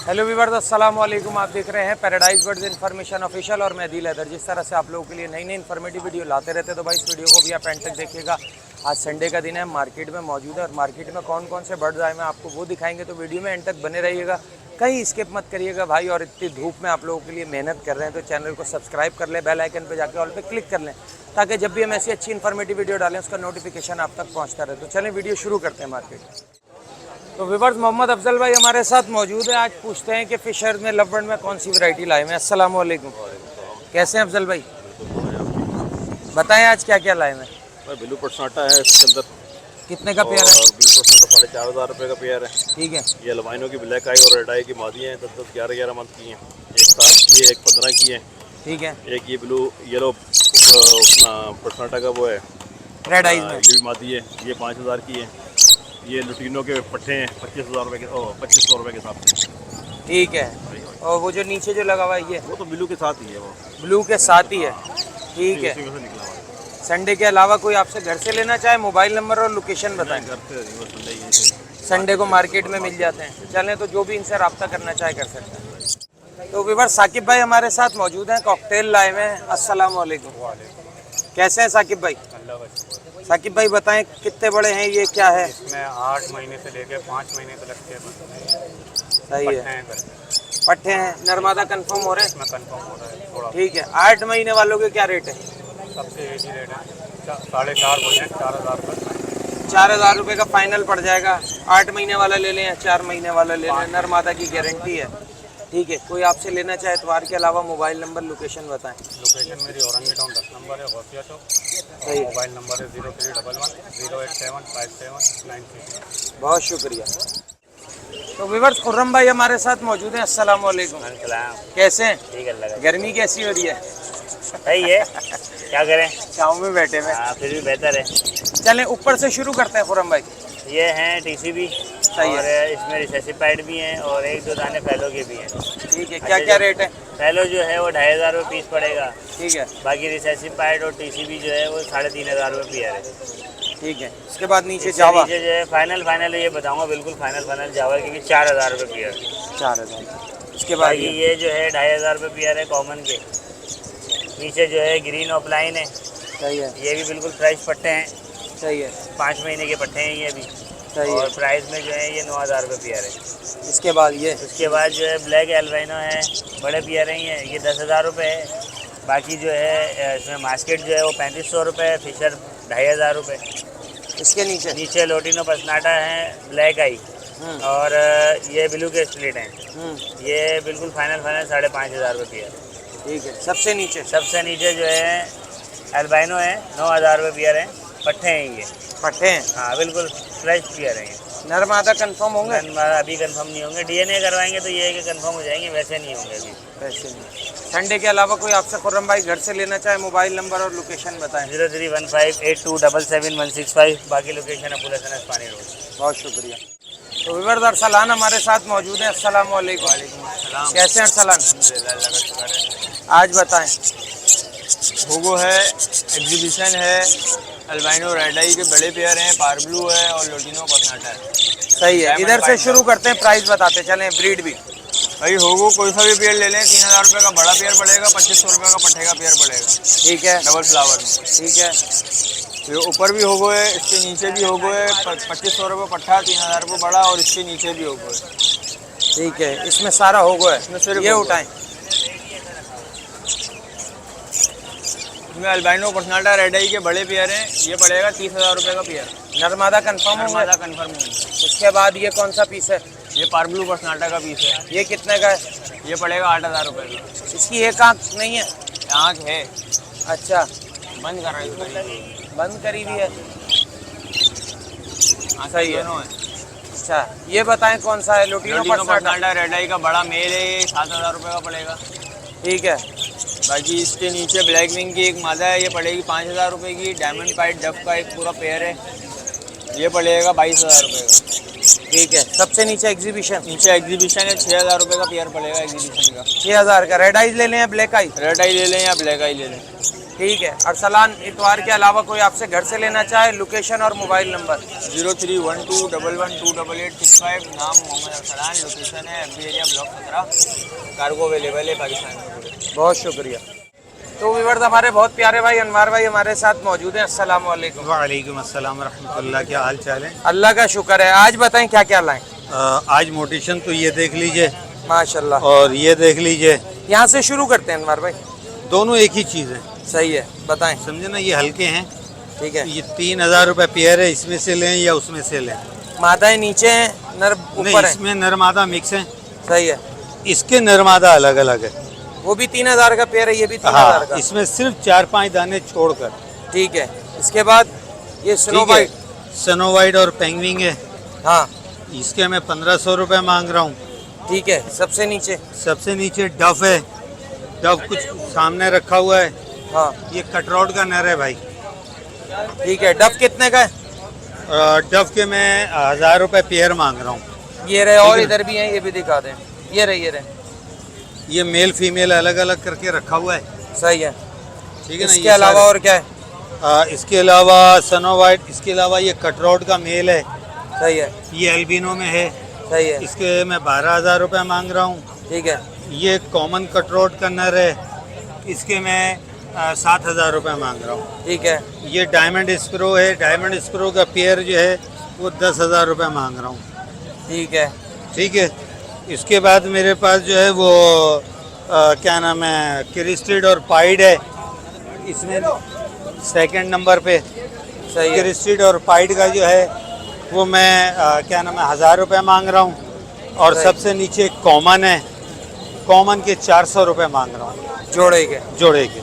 Hello viewers, अस्सलाम वालेकुम। आप देख रहे हैं पैराडाइज बर्ड्स इन्फॉर्मेशन ऑफिशियल और मैं दिल हैदर। जिस तरह से आप लोगों के लिए नई नई इन्फॉर्मेटिव वीडियो लाते रहते हैं, तो भाई इस वीडियो को भी आप एंड तक देखिएगा। आज संडे का दिन है, मार्केट में मौजूद है और मार्केट में कौन कौन से बर्ड्स आए हैं आपको वो दिखाएंगे, तो वीडियो में एंड तक बने रहिएगा, कहीं स्किप मत करिएगा भाई। और इतनी धूप में आप लोगों के लिए मेहनत कर रहे हैं, तो चैनल को सब्सक्राइब कर लें, बेल आइकन पर जाकर ऑल पे क्लिक कर लें, ताकि जब भी हम ऐसी अच्छी इन्फॉर्मेटिव वीडियो डालें उसका नोटिफिकेशन आप तक पहुँचता रहे। तो चलें वीडियो शुरू करते हैं मार्केट। तो व्यूअर्स, मोहम्मद अफजल भाई हमारे साथ मौजूद है। आज पूछते हैं कि फिशर में लव बर्ड में कौन सी वैरायटी लाए हैं। अस्सलाम वालेकुम। कैसे हैं अफजल भाई? बताएं आज क्या क्या लाए हैं। ब्लू पर्सनाटा है इसके अंदर। कितने का पेयर है? ब्लू पर्सनाटा 4,500 रुपये का पेयर है। ठीक है। ये अल्बाइनो की ब्लैक आई और रेड आई की मादी हैं, 10-10, 11-11 मंथ की हैं। एक 7 की है, एक 15 की है। ठीक है। एक ये ब्लू येलो अपना पर्सनाटा का वो है, रेड आइज में ये भी मादी है। ये 5,000 की है। ये लुटीनो के पट्टे हैं 25,000 रुपये के, 2500 रुपये के हिसाब से। ठीक है। और वो जो नीचे जो लगा हुआ है ये वो तो ब्लू के साथ ही है, वो ब्लू के साथ ही है। ठीक है। उसी में से निकला हुआ है। संडे के अलावा कोई आपसे घर से लेना चाहे, मोबाइल नंबर और लोकेशन बताएं। घर पे वो संडे ही है। संडे को मार्केट में मिल जाते हैं। चलें, तो जो भी इनसे रब्ता करना चाहे कर सकते हैं। तो व्यूअर्स, साकिब भाई हमारे साथ मौजूद हैं, कॉकटेल लाए हुए हैं। अस्सलाम वालेकुम। कैसे हैं साकिब भाई? साकिब भाई बताएं कितने बड़े हैं, ये क्या है? इसमें 8 महीने से लेकर 5 महीने तक के सही है। पट्टे हैं। नर्मदा कंफर्म हो रहे हैं? इसमें कंफर्म हो रहा है थोड़ा। ठीक है। 8 महीने वालों के क्या रेट है? सबसे एक ही रेट है 4,500 बोले, 4,000 रुपये। 4,000 रुपये का फाइनल पड़ जाएगा। 8 महीने वाला ले लें या 4 महीने वाला ले लें, नर्मदा की गारंटी है। ठीक है। कोई आपसे लेना चाहे इतवार के अलावा मोबाइल नंबर लोकेशन बताएं। लोकेशन मेरी औरंगी टाउन 10 नंबर है, गौसिया चौक। सही है। मोबाइल नंबर है 0311 087 5796। बहुत शुक्रिया। तो व्यूअर्स, खुर्रम भाई हमारे साथ मौजूद हैं। अस्सलाम वालेकुम। कैसे हैं? ठीक है। गर्मी कैसी हो रही है? सही है, क्या करें, छाँव में बैठे हुए। फिर भी बेहतर है। चलें ऊपर से शुरू करते हैं खुर्रम भाई। ये हैं TCB और इसमें रिसेसिपाइड भी हैं और 1-2 दाने फैलो के भी हैं। ठीक है। क्या क्या रेट है? फैलो जो है वो 2,500 रुपये पीस पड़ेगा। ठीक है। बाकी रिसेसिपाइड और TCB जो है वो 3,500 रुपये पेयर है। ठीक है। उसके बाद नीचे जावा। नीचे जो है फाइनल ये बताऊंगा, बिल्कुल फाइनल जावा, क्योंकि 4,000 रुपये पेयर। 4,000। उसके बाद ये जो है 2,500 रुपये पेयर है कॉमन के। नीचे जो है ग्रीन ऑफलाइन है। सही है। ये भी बिल्कुल फ्रेश पट्टे हैं। सही है। 5 महीने के पट्टे हैं ये भी। सही और है। प्राइस में जो है ये 9,000 रुपये पेयर है। इसके बाद उसके बाद जो है ब्लैक एल्बाइनो है, बड़े पेयर हैं ये 10,000 रुपये है। बाकी जो है इसमें मास्केट जो है वो 3,500 रुपये है। फिशर 2,500 रुपये। इसके नीचे लोटिनो पसनाटा है ब्लैक आई और ये ब्लू के स्प्लिट हैं। ये बिल्कुल फाइनल 5,500 रुपये पेयर। ठीक है। सबसे नीचे जो है एल्बाइनो है, 9,000 रुपये पेयर है। पट्टे हैं ये। पट्टे हैं? हाँ, बिल्कुल फ्रेश पेयर हैं ये। नर्मदा कंफर्म होंगे? अभी कंफर्म नहीं होंगे, DNA करवाएंगे तो ये है कि कंफर्म हो जाएंगे, वैसे नहीं होंगे अभी। वैसे नहीं। संडे के अलावा कोई आपसे खुर्रम भाई घर से लेना चाहे, मोबाइल नंबर और लोकेशन बताएं। 031582776165। बाकी लोकेशन अबुल हसन अस्मानी रोड। बहुत शुक्रिया। तो व्यूअर्स, अरसलान हमारे साथ मौजूद हैं। अस्सलाम वालेकुम। कैसे हैं अरसलान? आज बताएं। होगो है, एग्जीबिशन है, अल्बाइनो रेड आई के बड़े पेयर हैं, पार ब्लू है और लोटिनो पसनाटा है। सही है। इधर से शुरू करते हैं, प्राइस बताते चलें। ब्रीड भी भाई होगो कोई सा भी पेयर ले लें, 3,000 रुपये का बड़ा पेयर पड़ेगा, 2,500 रुपये का पट्टे का पेयर पड़ेगा। ठीक है। डबल फ्लावर में। ठीक है। ये ऊपर भी होगो है, इसके नीचे भी होगो है, 2,500 रुपये पट्टा, 3,000 रुपये बड़ा और इसके नीचे भी होगो है। ठीक है। इसमें सारा होगो है। इसमें सिर्फ ये होगो उठाएं। इसमें अल्बाइनो पर्सनाटा रेड आई के बड़े पेयर हैं, ये पड़ेगा 30,000 रुपये का पेयर। नर्मदा कंफर्म होंगे? नर्मदा कंफर्म होंगे। उसके बाद ये कौन सा पीस है? ये पार ब्लू पर्सनाटा का पीस है। ये कितने का है? ये पड़ेगा 8,000 रुपये का। इसकी एक आँख नहीं है? आँख है, अच्छा, बंद कर रहा है, बंद करी हुई है। सही है। अच्छा, ये बताएं कौन सा है? लोटिनो पर्सनाटा रेड आई का बड़ा मेल है, ये 7,000 रुपये का पड़ेगा। ठीक है। बाकी इसके नीचे ब्लैक विंग की एक मादा है, ये पड़ेगी 5,000 रुपये की। डायमंड पाइट डफ का एक पूरा पेयर है, ये पड़ेगा 22,000 रुपये का। ठीक है। सबसे नीचे एग्जीबिशन है, 6,000 रुपये का पेयर पड़ेगा एग्जीबिशन का। 6,000 का। रेड आइज ले लें या ब्लैक आई? रेड आई ले लें या ब्लैक आई ले लें? ठीक है। अरसलान, इतवार के अलावा कोई आपसे घर से लेना चाहे, लोकेशन और मोबाइल नंबर। 0312112885। नाम मोहम्मद अरसलान, लोकेशन है FB area block 17। Cargo available है पाकिस्तान में पूरे। बहुत शुक्रिया। तो व्यूअर्स, हमारे बहुत प्यारे भाई अनवार भाई हमारे साथ मौजूद हैं। अस्सलाम वालेकुम। वालेकुम अस्सलाम रहमतुल्लाह। क्या हाल चाल है? अल्लाह का शुक्र है। आज बताएं क्या क्या लाएं। आज मोटिशन तो ये देख लीजिए माशाल्लाह। और ये देख लीजिए। यहाँ से शुरू करते हैं अनवार भाई। दोनों एक ही चीज़ है, सही है, बताएं। समझे ना? ये हल्के हैं, ठीक है। ये 3000 रुपये पेयर है। इसमें से लें या उसमें से लें? मादाएं नीचे हैं, नर नहीं, ऊपर है। इसमें नरमादा मिक्स है, सही है। इसके नरमादा अलग अलग है। वो भी 3000 का पेयर है, ये भी 3000 हाँ, का। इसमें सिर्फ 4-5 दाने छोड़कर। ठीक है। इसके बाद ये स्नो ठीक है, वाइट। स्नो वाइट और पेंगविंग है। हाँ इसके मैं 1500 रुपये मांग रहा हूँ। ठीक है। सबसे नीचे। सबसे नीचे डफ है। डफ कुछ सामने रखा हुआ है। हाँ ये कटरौट का नर है भाई। ठीक है। डब कितने का है? डफ के मैं 1000 रुपये पेयर मांग रहा हूँ। ये रहे, और है। इधर भी हैं, ये भी दिखा दें। ये रहे, ये रहे। ये मेल फीमेल अलग अलग करके रखा हुआ है। सही है। ठीक है ना? इसके अलावा और क्या है? इसके अलावा सनो वाइट, इसके अलावा ये कटरौट का मेल है। सही है। ये एल्बिनो में है। सही है। इसके मैं 12000 रुपये मांग रहा हूँ। ठीक है। ये कॉमन कटरौट का नर है। इसके मैं 7000 रुपये मांग रहा हूँ। ठीक है। ये डायमंड स्प्रो है। डायमंड स्प्रो का पेयर जो है वो 10000 रुपये मांग रहा हूँ। ठीक है। ठीक है। इसके बाद मेरे पास जो है वो क्या नाम है, क्रिस्टिड और पाइड है। इसमें सेकंड नंबर पे सही है। क्रिस्टिड और पाइड का जो है वो मैं क्या नाम है 1000 रुपये मांग रहा हूँ। और सही। सबसे नीचे कॉमन है। कॉमन के 400 रुपये मांग रहा हूँ जोड़े के। जोड़े के।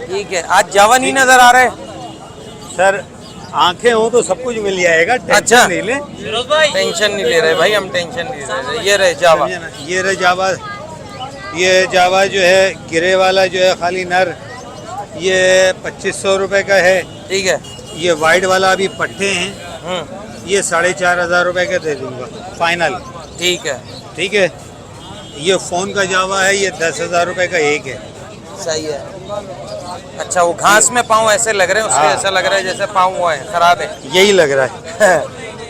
ठीक है। आज जावा नहीं नजर आ रहे। सर आंखें हो तो सब कुछ मिल जाएगा, टेंशन अच्छा। नहीं ले। टेंशन नहीं ले रहे भाई, हम टेंशन नहीं ले रहे। ये रहे जावा। समझे ना? ये रहे जावा। ये जावा जो है गिरे वाला जो है खाली नर, ये 2500 रुपये का है। ठीक है। ये वाइट वाला अभी पट्टे हैं, ये 4500 रुपये का दे दूंगा फाइनल। ठीक है। ठीक है। ये फ़ोन का जावा है, ये 10,000 रुपये का एक है। सही है। अच्छा, वो घास में पाँव ऐसे लग रहे हैं उसके, हाँ। ऐसा लग रहा है जैसे पाँव हुआ है, खराब है। यही लग रहा है।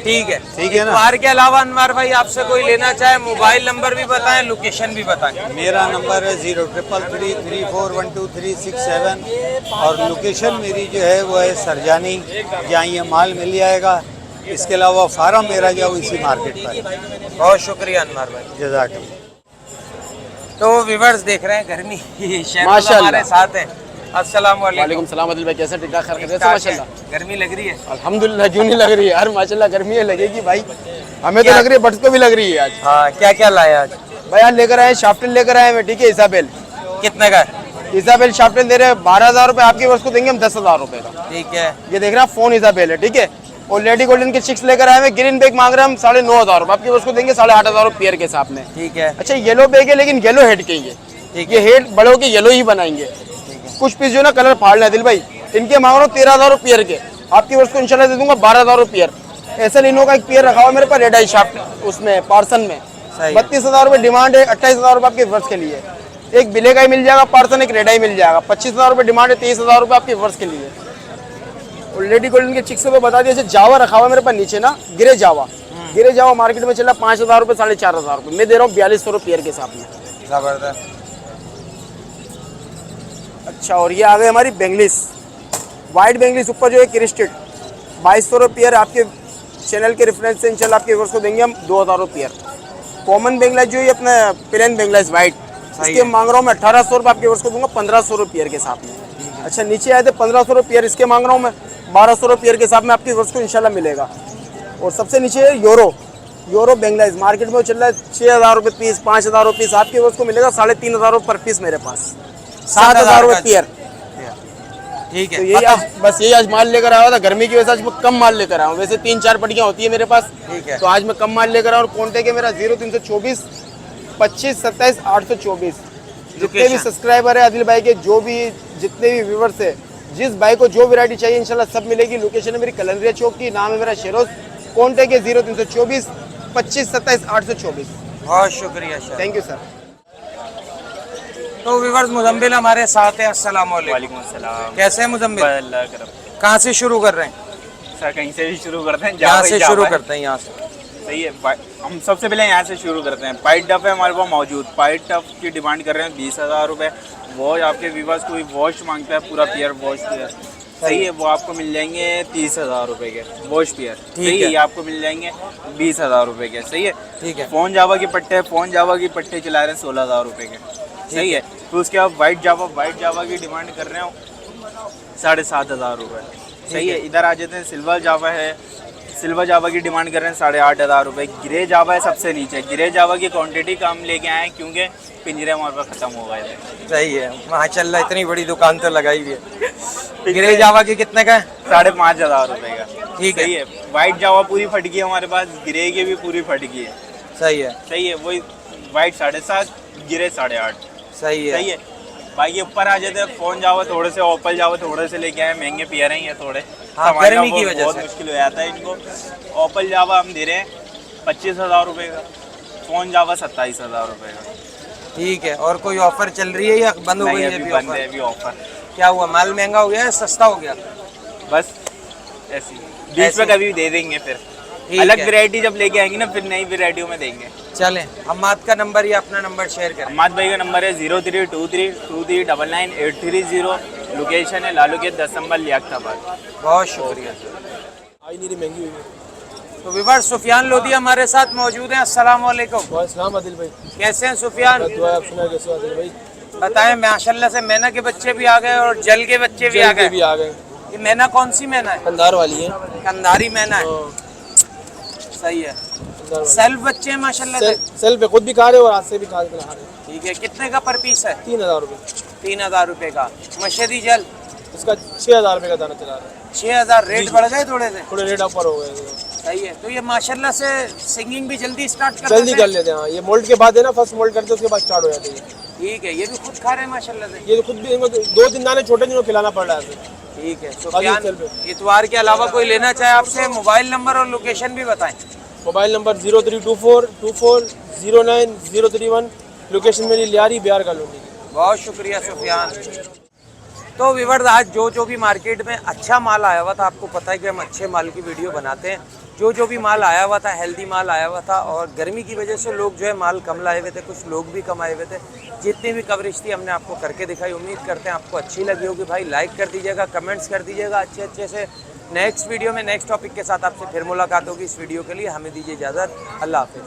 ठीक है। ठीक है ना? इतवार के अलावा अनवार भाई आपसे कोई लेना चाहे, मोबाइल नंबर भी बताएं, लोकेशन भी बताएं। मेरा नंबर है 0333341237 और लोकेशन मेरी जो है वो है सरजानी, जहाँ ये माल मिल जाएगा। इसके अलावा फार्म मेरा जो है इसी मार्केट पर। बहुत शुक्रिया अनवार भाई। जज़ाकल्लाह। तो व्यूअर्स देख रहे हैं गर्मी शहर माशाल्लाह। हमारे साथ है। अस्सलाम वालेकुम। वालेकुम सलाम अदिल भाई, कैसे? ठीक ठाक खैर ठीक से? ठाक है। माशाल्लाह गर्मी लग रही है? अल्हम्दुलिल्लाह। क्यों नहीं लग रही है यार? माशाल्लाह गर्मी है, लगेगी भाई। हमें तो क्या? लग रही है, बट्स को भी लग रही है आज। हाँ, क्या क्या लाए आज? भाई आज लेकर आए शाफ्टन, लेकर आए हैं। ठीक है। इसाबेल, कितने का है? इसाबेल शाफ्टन दे रहे हैं 12000 रुपये। आपकी उसको देंगे हम 10,000 रुपये का। ठीक है। ये देख रहे हैं फोन इसाबेल है। ठीक है। और लेडी गोल्डन के चिक्स लेकर आए हैं। ग्रीन बैग मांग रहे हैं हम 9500 रुपये। आपकी उसको देंगे 8500 रुपये पेयर के हिसाब में। ठीक है। अच्छा, येलो बैग है लेकिन येलो हेड के ये। ठीक ये हेड बड़ों के येलो ही बनाएंगे। कुछ पीस जो ना कलर फाड़ना है दिल भाई, इनके मांग रहा हूँ 13000 रुपये पेयर के। आपकी उसको इंशाल्लाह दे दूंगा 12000 रुपये पेयर। ऐसा लिनो का एक पेयर रखा हुआ मेरे पास, रेड आई शाफ्ट, उसमें पार्सन में सही। 32,000 रुपये डिमांड है। 28,000 रुपये आपके वर्ष के लिए। एक बिले का ही मिल जाएगा पार्सन, एक रेड आई मिल जाएगा। 25,000 रुपये डिमांड है। 23,000 रुपये आपके वर्ष के लिए। और लेडी गोल्डन के चिक्स को बता दिया। जावा रखा हुआ मेरे पास नीचे ना, गिरे जावा। गिरे जावा मार्केट में चला 5000 रुपये, 4500 रुपये। मैं दे रहा हूँ 4200 रुपये पेयर के हिसाब में। जबरदस्त। अच्छा, और ये आ गई हमारी बेंगलिस, वाइट बेंगलिस ऊपर जो है क्रिस्टेड, 2200 रुपये पेयर। आपके चैनल के रेफरेंस से इंशाल्लाह आपके वर्ष को देंगे हम 2000 रुपये पेयर। कॉमन बेंगलाइज जो है अपना प्लेन बेंगलाइज वाइट, इसके मांग रहा हूँ मैं 1800 रुपये। आपके वर्ष को दूंगा 1500 रुपये पेयर के हिसाब में। अच्छा, नीचे आए थे 1500 रुपये पेयर, इसके मांग रहा हूँ मैं 1200 रुपये पेयर के हिसाब में। आपके वर्ष को इंशाल्लाह मिलेगा। और सबसे नीचे है यूरो बेंगलाइज, मार्केट में वो चल रहा है 6000 रुपये पीस, 5000 रुपये पीस। आपके वर्ष को मिलेगा 3500 रुपये पर पीस मेरे पास, 7000 रुपये पेयर। ठीक है। तो यही आज माल लेकर आया था। गर्मी की वजह से आज मैं कम माल लेकर आया हूँ। वैसे 3-4 पट्टियाँ होती है मेरे पास। ठीक है। तो आज मैं कम माल लेकर आया हूँ। कॉन्टेक्ट है मेरा 0324 25 27 824। जितने भी सब्सक्राइबर है आदिल भाई के, जो भी जितने भी व्यूवर्स है, जिस भाई को जो वैरायटी चाहिए इंशाल्लाह सब मिलेगी। लोकेशन है मेरी कलंदरिया चौक की, नाम है मेरा शेरोज। कॉन्टेक्ट है 0324 25 27 824। बहुत शुक्रिया सर। Thank you sir. तो व्यूअर्स मुजम्मिल हमारे साथ हैं। अस्सलाम वालेकुम। वालेकुम अस्सलाम। कैसे हैं मुजम्मिल? अल्लाह करम। कहाँ से शुरू कर रहे हैं? सर कहीं से भी शुरू करते हैं। यहाँ से जावा शुरू है। करते हैं, यहाँ से। सही है। हम सबसे पहले यहाँ से शुरू करते हैं। पाइट डफ है हमारे पास मौजूद। पाइट डफ की डिमांड कर रहे हैं 20,000 रुपये। वॉश आपके व्यूअर्स कोई वॉश मांगता है, पूरा पियर वॉश पियर, सही है, वो आपको मिल जाएंगे 30,000 रुपये के वॉश पियर। सही है, ये आपको मिल जाएंगे 20,000 रुपये के। सही है, ठीक है। फ़ोन जावा के पट्टे, फ़ोन जावा के पट्टे चला रहे हैं 16,000 रुपये के। सही है। तो उसके बाद वाइट जावा की डिमांड कर रहे हो 7,500 रुपये। सही है। इधर आ जाते हैं, सिल्वर जावा है, सिल्वर जावा की डिमांड कर रहे हैं 8,500 रुपये। ग्रे जावा है सबसे नीचे। ग्रे जावा की क्वांटिटी कम लेके आए क्योंकि पिंजरे हमारे पास ख़त्म हो गए थे। सही है, माशाल्लाह इतनी बड़ी दुकान तो लगाई हुई है। ग्रे जावा के कितने का है? 5,500 रुपये का। ठीक है। सही है। वाइट जावा पूरी फट गई है हमारे पास, ग्रे की भी पूरी फट गई है। सही है। सही है। वही वाइट 7.5, ग्रे 8.5। सही है। सही है। बाकी ऊपर आ जाते हैं, फ़ोन जावा थोड़े से, ओपल जावा थोड़े से लेके आए, महंगे पियर हैं ये थोड़े। हाँ, संभालना गर्मी की वजह बहुत से मुश्किल हो जाता है इनको। ओपल जावा हम दे रहे हैं 25,000 रुपये का। फ़ोन जावा 27,000 रुपये का। ठीक है। और कोई ऑफर चल रही है या बंद हो गई नहीं, है? अभी अभी बंद ऑफर? है, अभी ऑफर। क्या हुआ, माल महंगा हो गया या सस्ता हो गया? बस ऐसी बीच में कभी दे देंगे फिर। ठीक अलग है। वैरायटी जब लेके आएंगे ना, फिर नई वैरायटियों में देंगे। चलें, हम्माद का नंबर या अपना नंबर शेयर करें। अम्माद भाई का नंबर है 032323999830। लोकेशन है लालू गेट 10 नंबर लियाकताबाद। बहुत शुक्रिया। आई नहीं महंगी हुई है। तो विवर सुफियान लोधी हमारे साथ मौजूद हैं। अस्सलाम वालेकुम। वालेकुम आदिल भाई। कैसे हैं सुफियान? दुआ आप सुना कैसे आदिल भाई? बताएं, माशाल्लाह से मैना के बच्चे भी आ गए और जल के बच्चे भी आ जल के भी गए। आ गए। ये मैना कौन सी मैना है? कंधार वाली है। कंधारी मैना है। हाँ, सही है। कंधार वाली। सेल्फ बच्चे हैं माशाल्लाह से। सेल पे खुद भी खा रहे और हाथ से भी खा रहे हैं। ठीक है। कितने का पर पीस है? 3,000 रुपये। 3,000 रुपए का। मशहदी जल इसका 6,000 रुपये का दाना चला रहा है। 6,000। रेट बढ़ गए थोड़े से? थोड़े रेट ऊपर हो गए। सही है। तो ये माशाल्लाह से सिंगिंग भी जल्दी स्टार्ट कर जल्दी देते कर हैं? लेते हैं। हाँ, ये मोल्ड के बाद है ना, फर्स्ट मोल्ड करते हैं उसके बाद स्टार्ट हो जाते हैं। ठीक है। ये भी खुद खा रहे हैं माशाल्लाह से? ये खुद भी इनको 2-3 दाने छोटे जिनको खिलाना पड़ रहा है। ठीक है। चल सुफियान, पे। इतवार के अलावा कोई लेना चाहे आपसे, मोबाइल नंबर और लोकेशन भी बताएं। Mobile number 0324240931। लोकेशन मेरी लियारी बिहार कॉलोनी की। बहुत शुक्रिया सुफियान। तो विवर्स, आज जो भी मार्केट में अच्छा माल आया हुआ था, आपको पता है कि हम अच्छे माल की वीडियो बनाते हैं। जो भी माल आया हुआ था, हेल्दी माल आया हुआ था। और गर्मी की वजह से लोग जो है माल कम लाए हुए थे, कुछ लोग भी कम आए हुए थे। जितनी भी कवरेज थी हमने आपको करके दिखाई। उम्मीद करते हैं आपको अच्छी लगी होगी। भाई लाइक कर दीजिएगा, कमेंट्स कर दीजिएगा अच्छे से। नेक्स्ट वीडियो में नेक्स्ट टॉपिक के साथ आपसे फिर मुलाकात होगी। इस वीडियो के लिए हमें दीजिए इजाज़त। अल्लाह हाफिज़।